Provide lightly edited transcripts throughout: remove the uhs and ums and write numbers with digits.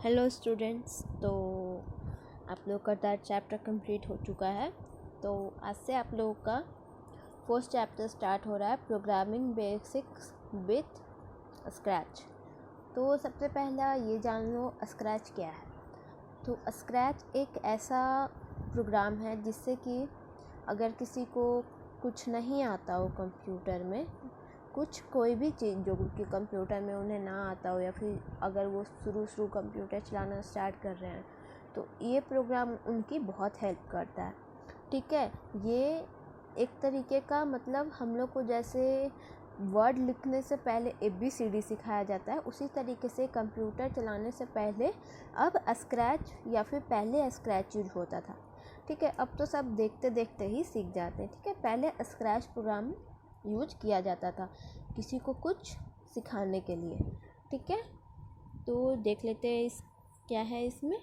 Hello students. तो आप लोग का थर्ड चैप्टर कंप्लीट हो चुका है। तो आज से आप लोगों का फोर्थ चैप्टर स्टार्ट हो रहा है, प्रोग्रामिंग बेसिक्स विथ स्क्रैच। तो सबसे पहला ये जान लो स्क्रैच क्या है। तो स्क्रैच एक ऐसा प्रोग्राम है जिससे कि अगर किसी को कुछ नहीं आता हो कंप्यूटर में, कोई भी चीज़ जो कि कंप्यूटर में उन्हें ना आता हो, या फिर अगर वो शुरू कंप्यूटर चलाना स्टार्ट कर रहे हैं, तो ये प्रोग्राम उनकी बहुत हेल्प करता है। ठीक है, ये एक तरीके का मतलब हम लोग को जैसे वर्ड लिखने से पहले ABCD सिखाया जाता है, उसी तरीके से कंप्यूटर चलाने से पहले अब स्क्रैच या फिर पहले स्क्रैच यूज होता था। ठीक है, अब तो सब देखते देखते ही सीख जाते हैं। ठीक है, पहले स्क्रैच प्रोग्राम यूज किया जाता था किसी को कुछ सिखाने के लिए। ठीक है, तो देख लेते हैं इस क्या है इसमें।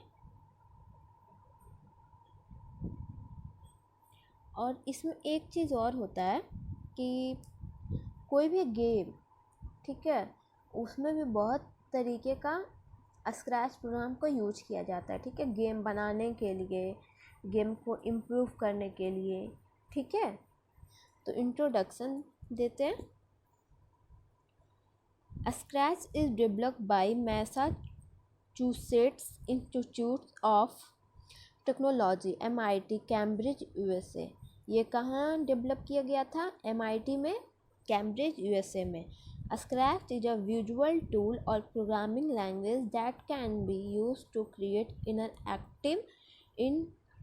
और इसमें एक चीज़ और होता है कि कोई भी गेम, ठीक है, उसमें भी बहुत तरीके का स्क्रैच प्रोग्राम को यूज किया जाता है। ठीक है, गेम बनाने के लिए, गेम को इम्प्रूव करने के लिए। ठीक है, तो इंट्रोडक्शन देते हैं। Scratch is developed by Massachusetts Institute of Technology MIT Cambridge USA। ये कहाँ डेवलप किया गया था? MIT में, कैम्ब्रिज USA में। Scratch is a visual tool और programming language that can be use to create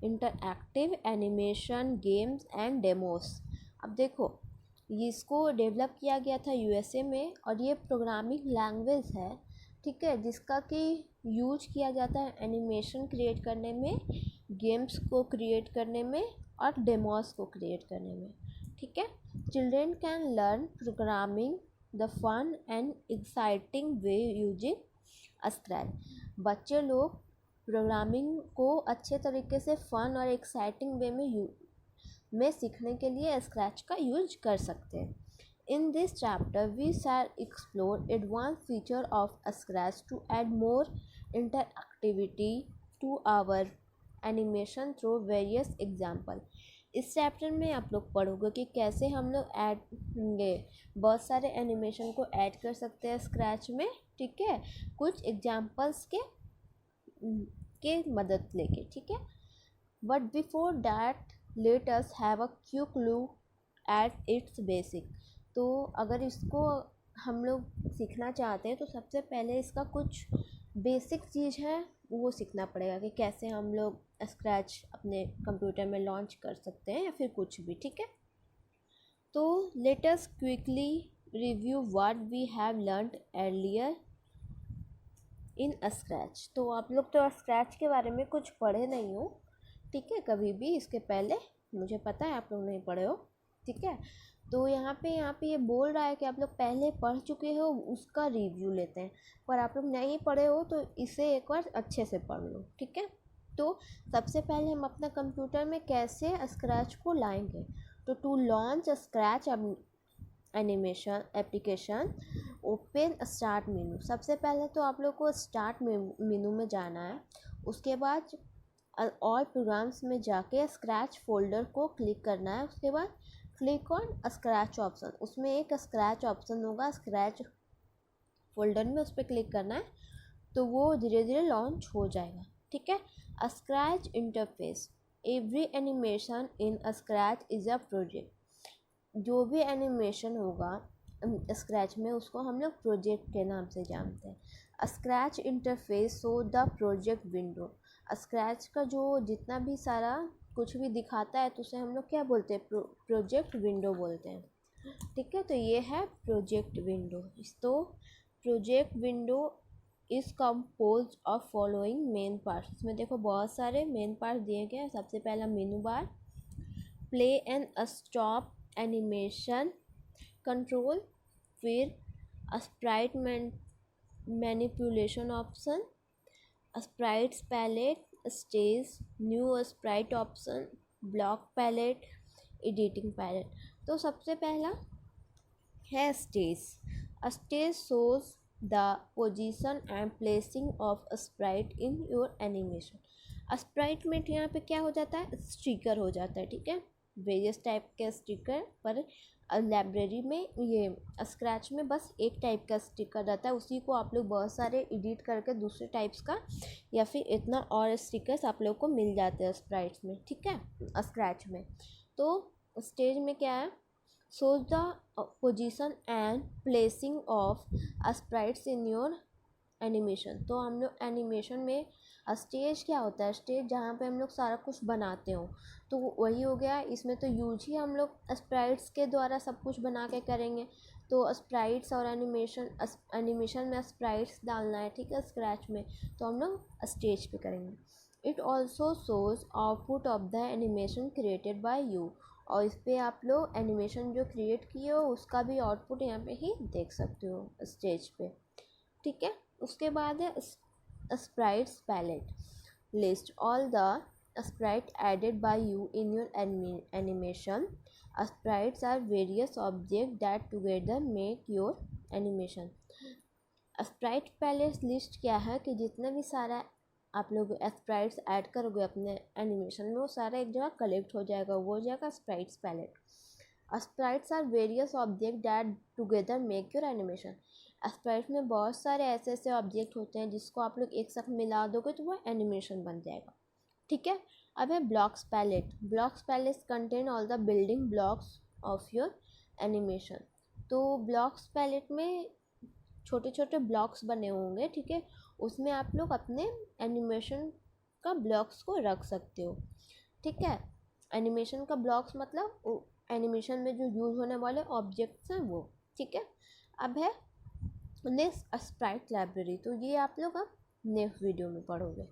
interactive animation, games and demos. अब देखो, इसको डेवलप किया गया था USA में, और ये प्रोग्रामिंग लैंग्वेज है, ठीक है, जिसका कि यूज किया जाता है एनिमेशन क्रिएट करने में, गेम्स को क्रिएट करने में और डेमोस को क्रिएट करने में। ठीक है, children can learn programming the fun and exciting way using Scratch. बच्चे लोग प्रोग्रामिंग को अच्छे तरीके से फन और एक्साइटिंग वे में सीखने के लिए स्क्रैच का यूज कर सकते हैं। In this chapter, we shall explore advanced feature of Scratch to add more interactivity to our animation through various example। इस चैप्टर में आप लोग पढ़ोगे कि कैसे हम लोग बहुत सारे एनिमेशन को ऐड कर सकते हैं स्क्रैच में। ठीक है, कुछ एग्जाम्पल्स के मदद लेके। ठीक है, but before that let us have a quick look at its basic. तो अगर इसको हम लोग सीखना चाहते हैं तो सबसे पहले इसका कुछ बेसिक चीज़ है वो सीखना पड़ेगा कि कैसे हम लोग स्क्रैच अपने कंप्यूटर में लॉन्च कर सकते हैं या फिर कुछ भी। ठीक है, तो let us quickly review what we have learned earlier in Scratch. तो आप लोग तो स्क्रैच के बारे में कुछ पढ़े नहीं हो, ठीक है, कभी भी इसके पहले, मुझे पता है आप लोग नहीं पढ़े हो। ठीक है, तो यहाँ पे ये बोल रहा है कि आप लोग पहले पढ़ चुके हो, उसका रिव्यू लेते हैं। पर आप लोग नहीं पढ़े हो तो इसे एक बार अच्छे से पढ़ लो। ठीक है, तो सबसे पहले हम अपना कंप्यूटर में कैसे स्क्रैच को लाएंगे। तो to launch Scratch animation application, open start menu. सबसे पहले तो आप लोग को स्टार्ट मेनू में जाना है। उसके बाद ऑल प्रोग्राम्स में जाके स्क्रैच फोल्डर को क्लिक करना है। उसके बाद क्लिक ऑन स्क्रैच ऑप्शन, उसमें एक स्क्रैच ऑप्शन होगा स्क्रैच फोल्डर में, उस पर क्लिक करना है तो वो धीरे धीरे लॉन्च हो जाएगा। ठीक है, scratch interface, every animation in scratch is a project. जो भी एनिमेशन होगा स्क्रैच में उसको हम लोग प्रोजेक्ट के नाम से जानते हैं। Scratch interface show the project window. Scratch का जो जितना भी सारा कुछ भी दिखाता है तो उसे हम लोग क्या बोलते हैं? प्रोजेक्ट विंडो बोलते हैं। ठीक है, तो ये है प्रोजेक्ट विंडो। तो project window is compose of following main parts. इसमें देखो बहुत सारे मेन पार्ट दिए गए हैं। सबसे पहला menu bar, play and stop animation control, फिर sprite manipulation option, sprites palette, stage, new sprite option, block palette, editing palette. तो सबसे पहला है stage. Stage shows the position and placing of sprite in your animation. Sprite में यहाँ पे क्या हो जाता है, स्टिकर हो जाता है, ठीक है, वेरियस टाइप के स्टिकर। पर लाइब्रेरी में ये स्क्रैच में बस एक टाइप का स्टिकर रहता है, उसी को आप लोग बहुत सारे एडिट करके दूसरे टाइप्स का या फिर इतना और स्टिकर्स आप लोग को मिल जाते हैं स्प्राइट्स में, ठीक है, स्क्रैच में। तो स्टेज में क्या है, shows the position and placing of sprites in your animation. तो हम लोग एनिमेशन में स्टेज क्या होता है, स्टेज जहाँ पे हम लोग सारा कुछ बनाते हो, तो वही हो गया। इसमें तो यूज ही हम लोग स्प्राइट्स के द्वारा सब कुछ बना के करेंगे। तो स्प्राइट्स और एनिमेशन में स्प्राइट्स डालना है, ठीक है, स्क्रैच में, तो हम लोग स्टेज पे करेंगे। It also shows output of the animation created by you. और इस पर आप लोग एनिमेशन जो क्रिएट किए हो उसका भी आउटपुट यहाँ पे ही देख सकते हो स्टेज पे, ठीक है। उसके बाद है sprites palette list all the sprite added by you in your animation. Sprites are various object that together make your animation. Sprite palette list क्या है कि जितना भी सारा आप लोग स्प्राइट्स ऐड करोगे अपने एनिमेशन में वो सारा एक जगह कलेक्ट हो जाएगा, वो हो जाएगा sprites palette. Sprites are various object that together make your animation. Sprites में बहुत सारे ऐसे ऐसे ऑब्जेक्ट होते हैं जिसको आप लोग एक साथ मिला दोगे तो वो एनिमेशन बन जाएगा, ठीक है। अब है blocks palette. Blocks palette contain all the building blocks of your animation. तो ब्लॉक्स पैलेट में छोटे छोटे ब्लॉक्स बने होंगे, ठीक है, उसमें आप लोग अपने एनिमेशन का ब्लॉक्स को रख सकते हो, ठीक है। एनिमेशन का ब्लॉक्स मतलब एनिमेशन में जो यूज होने वाले ऑब्जेक्ट्स हैं वो, ठीक है। अब है नेक्स्ट स्प्राइट लाइब्रेरी, तो ये आप लोग अब नेक्स्ट वीडियो में पढ़ोगे।